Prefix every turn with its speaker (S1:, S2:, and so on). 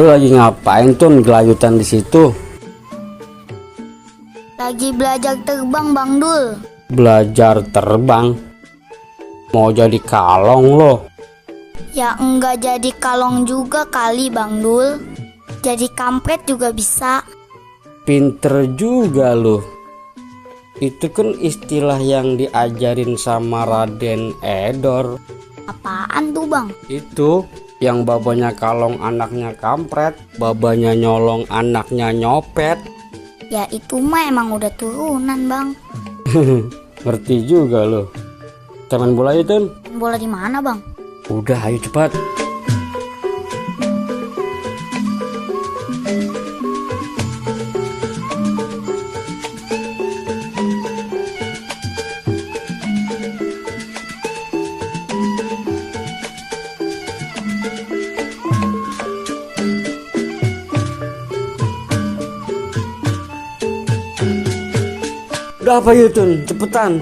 S1: lagi ngapain Tun gelayutan di situ?
S2: Lagi belajar terbang Bang Dul.
S1: Belajar terbang? Mau jadi kalong loh.
S2: Ya enggak jadi kalong juga kali Bang Dul. Jadi kampret juga bisa.
S1: Pinter juga loh. Itu kan istilah yang diajarin sama Raden Edor.
S2: Apaan tuh Bang?
S1: Itu yang babanya kalong anaknya kampret, babanya nyolong anaknya nyopet.
S2: Ya itu mah emang udah turunan Bang.
S1: Ngerti juga loh. Kita main bola yuk Tun.
S2: Bola di mana Bang?
S1: Udah ayo cepat. Udah apa yuk Tun, cepetan.